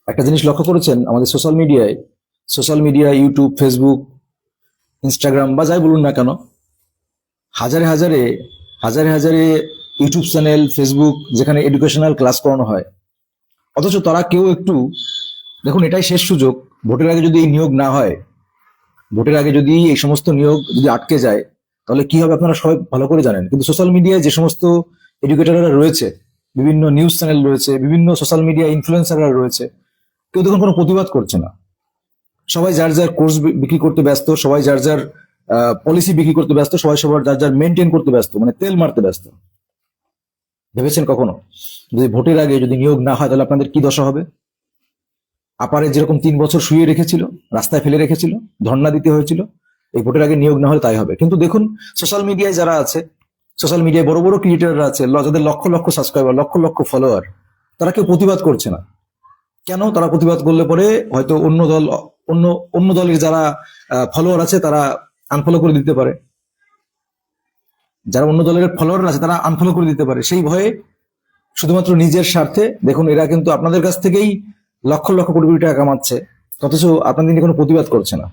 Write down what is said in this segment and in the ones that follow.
একটা জিনিস লক্ষ্য করেছেন আমাদের social media YouTube, Facebook, Instagram বা যাই বলুন না কেন, হাজারে হাজারে হাজারে হাজারে ইউটিউব চ্যানেল, ফেসবুক যেখানে এডুকেশনাল ক্লাস করানো হয়, অথচ তারা কেউ একটু দেখুন, এটাই শেষ সুযোগ। ভোটের আগে যদি এই নিয়োগ না হয়, ভোটের আগে যদি এই সমস্ত নিয়োগ যদি আটকে যায়, তাহলে কি হবে আপনারা সবাই ভালো করে জানেন। কিন্তু সোশ্যাল মিডিয়ায় যে সমস্ত এডুকেটররা রয়েছে, বিভিন্ন নিউজ চ্যানেল রয়েছে, বিভিন্ন সোশ্যাল মিডিয়া ইনফ্লুয়েন্সাররা রয়েছে, কেউ দেখুন কোনো প্রতিবাদ করছে না। সবাই যার যার কোর্স বিক্রি করতে ব্যস্ত, সবাই যার যার পলিসি বিক্রি করতে ব্যস্ত, সবাই সবার যার যার মেনটেন করতে ব্যস্ত, মানে তেল মারতে ব্যস্ত। ভেবেছেন কখনো যদি ভোটের আগে যদি নিয়োগ না হয় তাহলে আপনাদের কি দশা হবে? আপারে যেরকম 3 বছর শুয়ে রেখেছিল, রাস্তায় ফেলে রেখেছিল, ধর্ণা দিতে হয়েছিল, এই ভোটের আগে নিয়োগ না হলে তাই হবে। কিন্তু দেখুন, সোশ্যাল মিডিয়ায় যারা আছে, সোশ্যাল মিডিয়ায় বড় বড় ক্রিয়েটাররা আছে, যাদের লক্ষ লক্ষ সাবস্ক্রাইবার, লক্ষ লক্ষ ফলোয়ার, তারা কেউ প্রতিবাদ করছে না। কেন? তারা প্রতিবাদ করলে পরে হয়তো অন্য অন্য দলের যারা ফলোয়ার আছে তারা আনফলো করে দিতে পারে, যারা অন্য দলের ফলোয়ার আছে তারা আনফলো করে দিতে পারে, সেই ভয়ে শুধুমাত্র নিজের স্বার্থে। দেখুন, এরা কিন্তু আপনাদের কাছ থেকেই লক্ষ লক্ষ কোটি কোটি টাকা কামাচ্ছে, অথচ আপনাদের নিয়ে কোনো প্রতিবাদ করছে না।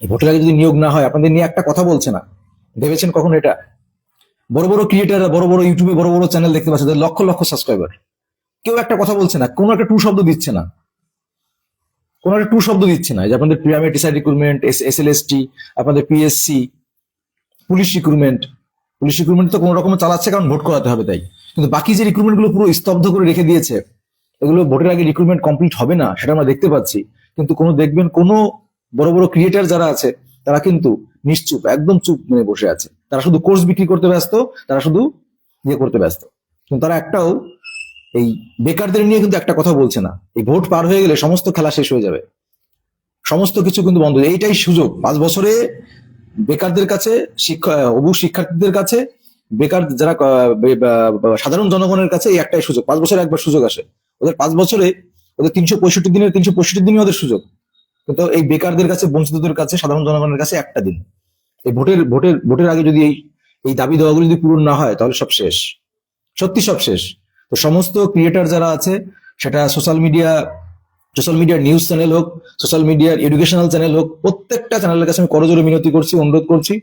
এই ভোটের আগে যদি নিয়োগ না হয়, আপনাদের নিয়ে একটা কথা বলছে না। ভেবেছেন কখন এটা? বড় বড় ক্রিয়েটাররা, বড় বড় ইউটিউবে বড় বড় চ্যানেল দেখতে পাচ্ছে, লক্ষ লক্ষ সাবস্ক্রাইবার, কেউ একটা কথা বলছে না, কোনো একটা টু শব্দ দিচ্ছে না, কোনো একটা টু শব্দ দিচ্ছে না। যে আপনাদের পিরামিড টিচার রিক্রুটমেন্ট, এসএলএসটি, আপনাদের পিএসসি, পুলিশ রিক্রুটমেন্ট তো কোনো রকম চালাচ্ছে, কারণ ভোট করাতে হবে তাই। কিন্তু বাকি যে রিক্রুটমেন্ট গুলো পুরো স্তব্ধ করে রেখে দিয়েছে, এগুলো ভোটের আগে রিক্রুটমেন্ট কমপ্লিট হবে না, সেটা আমরা দেখতে পাচ্ছি। কিন্তু দেখবেন কোনো বড় বড় ক্রিয়েটার যারা আছে, তারা কিন্তু নিশ্চুপ, একদম চুপ মেনে বসে আছে। তারা শুধু কোর্স বিক্রি করতে ব্যস্ত, তারা শুধু ইয়ে করতে ব্যস্ত। কিন্তু তারা একটাও এই বেকারদের নিয়ে কিন্তু একটা কথা বলছে না। এই ভোট পার হয়ে গেলে সমস্ত খেলা শেষ হয়ে যাবে, সমস্ত কিছু কিন্তু বন্ধ। এইটাই সুযোগ 5 বছরে বেকারদের কাছে, শিক্ষার্থীদের কাছে, বেকার যারা সাধারণ জনগণের কাছে এই একটাই সুযোগ। 5 বছরে একবার সুযোগ আসে ওদের। 5 বছরে ওদের 365 দিনের 365 দিনই ওদের সুযোগ। কিন্তু এই বেকারদের কাছে, বঞ্চিতদের কাছে, সাধারণ জনগণের কাছে একটা দিন। এই ভোটের আগে যদি এই দাবি দেওয়াগুলো যদি পূরণ না হয়, তাহলে সব শেষ, সত্যি সব শেষ। তো সমস্ত ক্রিয়েটার যারা আছে, সেটা সোশ্যাল মিডিয়ার নিউজ চ্যানেল হোক, সোশ্যাল মিডিয়ার এডুকেশনাল চ্যানেল হোক, প্রত্যেকটা চ্যানেলের কাছে আমি করজোরে মিনতি করছি, অনুরোধ করছি,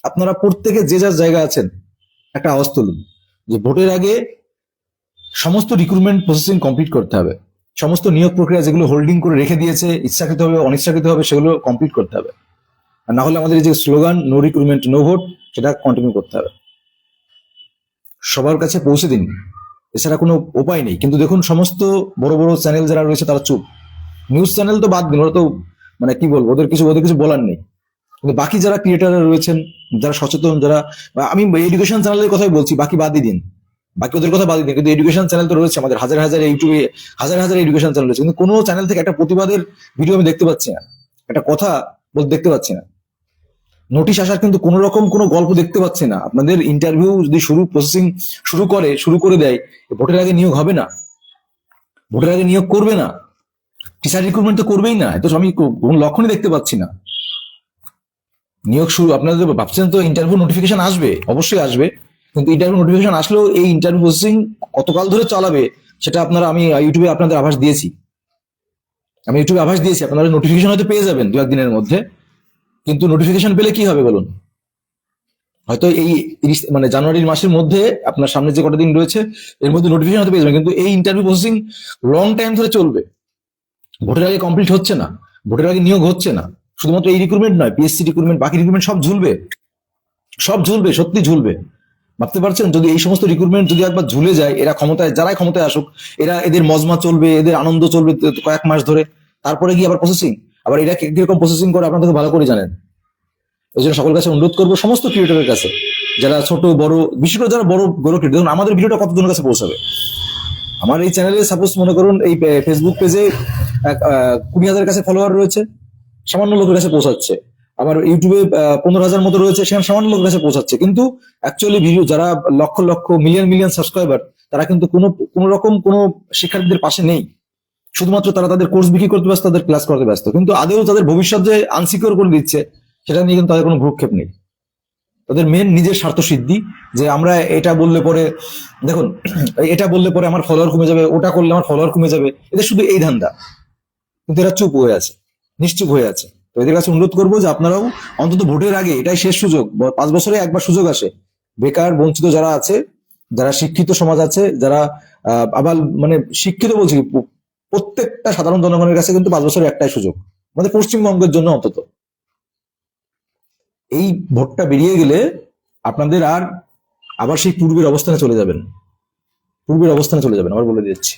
আপনারা প্রত্যেকে যে যার জায়গা আছেন একটা আওয়াজ তুলুন যে ভোটের আগে সমস্ত রিক্রুটমেন্ট প্রসেসিং কমপ্লিট করতে হবে। সমস্ত নিয়োগ প্রক্রিয়া যেগুলো হোল্ডিং করে রেখে দিয়েছে, ইচ্ছাকৃত হবে অনিচ্ছাকৃত হবে, সেগুলো কমপ্লিট করতে হবে। আর না হলে আমাদের এই যে slogan no recruitment no vote, সেটা কন্টিনিউ করতে হবে। সবার কাছে পৌঁছে দিন, এছাড়া কোনো উপায় নেই। কিন্তু দেখুন, সমস্ত বড় বড় চ্যানেল যারা রয়েছে তারা চুপ। নিউজ চ্যানেল তো বাদ দিন, ওরা তো মানে কি বলবো, ওদের কিছু বলার নেই। কিন্তু বাকি যারা ক্রিয়েটাররা রয়েছেন, যারা সচেতন, যারা, আমি এডুকেশন চ্যানেলের কথাই বলছি, বাকি বাদই দিন, বাকি ওদের কথা বাদই দিন। কিন্তু এডুকেশন চ্যানেল তো রয়েছে আমাদের, হাজার হাজার ইউটিউবে হাজার হাজার এডুকেশন চ্যানেল রয়েছে, কিন্তু কোনো চ্যানেল থেকে একটা প্রতিবাদের ভিডিও আমি দেখতে পাচ্ছি না, একটা কথা বলতে দেখতে পাচ্ছি না। নোটিশ আসার কিন্তু কোন রকম কোনো গল্প দেখতে পাচ্ছি না। আপনাদের ইন্টারভিউ যদি প্রসেসিং শুরু করে দেয়, ভোটের আগে নিয়োগ হবে না, ভোটের আগে নিয়োগ করবে না, টিচার রিক্রুটমেন্ট তো করবেই না। তো আমি কোন লক্ষণই দেখতে পাচ্ছি না। নিয়োগ শুরু, আপনাদের ভাবছেন তো ইন্টারভিউ নোটিফিকেশন আসবে, অবশ্যই আসবে, কিন্তু ইন্টারভিউ নোটিফিকেশন আসলেও এই ইন্টারভিউ প্রসেসিং কতকাল ধরে চালাবে সেটা আমি ইউটিউবে আপনাদের আভাস দিয়েছি। আপনারা নোটিফিকেশন হয়তো পেয়ে যাবেন 2-1 দিনের মধ্যে। কিন্তু নোটিফিকেশন পেলে কি হবে বলুন? হয়তো এই মানে জানুয়ারির মাসের মধ্যে, আপনার সামনে যে কটা দিন রয়েছে এর মধ্যে নোটিফিকেশন হয়তো পেয়ে যাবেন, কিন্তু এই ইন্টারভিউ প্রসেসিং লং টাইম ধরে চলবে। ভোটের আগে কমপ্লিট হচ্ছে না, ভোটের আগে নিয়োগ হচ্ছে না। শুধুমাত্র এই রিক্রুটমেন্ট নয়, পিএসসি রিক্রুটমেন্ট, বাকি রিক্রুটমেন্ট সব ঝুলবে, সব ঝুলবে, সত্যি ঝুলবে। ভাবতে পারছেন যদি এই সমস্ত রিক্রুটমেন্ট যদি একবার ঝুলে যায়, যারাই ক্ষমতায় আসুক, এদের মজমা চলবে, এদের আনন্দ চলবে কয়েক মাস ধরে, তারপরে গিয়ে আবার প্রসেসিং, আবার এরা কিরকম প্রসেসিং করে আপনারা তো ভালো করে জানেন। এই জন্য সকলের কাছে অনুরোধ করবো, সমস্ত ক্রিয়েটরের কাছে, যারা ছোট বড়, বিশেষ করে যারা বড় বড় ক্রিয়েটর, দেখুন আমাদের ভিডিওটা কতজনের কাছে পৌঁছাবে। আমার এই চ্যানেলে সাপোজ মনে করুন এই ফেসবুক পেজে 20,000 কাছে ফলোয়ার রয়েছে, সামান্য লোকের কাছে পৌঁছাচ্ছে। আমার ইউটিউবে 15,000 মতো রয়েছে, সেখানে সামান্য লোকের কাছে পৌঁছাচ্ছে। কিন্তু অ্যাকচুয়ালি ভিডিও যারা lakh lakh million million subscriber, তারা কিন্তু কোনো রকম কোনো শিক্ষার্থীদের পাশে নেই। শুধুমাত্র তারা তাদের কোর্স বিক্রি করতে ব্যস্ত, তাদের ক্লাস করতে ব্যস্ত। কিন্তু আদেও তাদের ভবিষ্যৎ যে আনসিকিউর করে দিচ্ছে, সেটা নিয়ে কিন্তু তাদের কোনো ভ্রুক্ষেপ নেই। তাদের মেন নিজের স্বার্থ সিদ্ধি, যে আমরা এটা বললে পরে, দেখুন, এটা বললে পরে আমার ফলোয়ার কমে যাবে, ওটা করলে আমার ফলোয়ার কমে যাবে, এদের শুধু এই ধান্দা। কিন্তু এরা চুপ হয়ে আছে, নিশ্চুপ হয়ে আছে। তো এদের কাছে অনুরোধ করবো যে আপনারাও অন্তত ভোটের আগে, এটাই শেষ সুযোগ, 5 বছরে একবার সুযোগ আসে, বেকার বঞ্চিত যারা আছে, যারা শিক্ষিত সমাজ আছে, যারা আবার মানে শিক্ষিত বলছি, প্রত্যেকটা সাধারণ জনগণের কাছে কিন্তু 5 বছরে একটাই সুযোগ, আমাদের পশ্চিমবঙ্গের জন্য অন্তত। এই ভোটটা বেরিয়ে গেলে আপনাদের আর আবার সেই পূর্বের অবস্থানে চলে যাবেন, আবার বলে দিচ্ছি।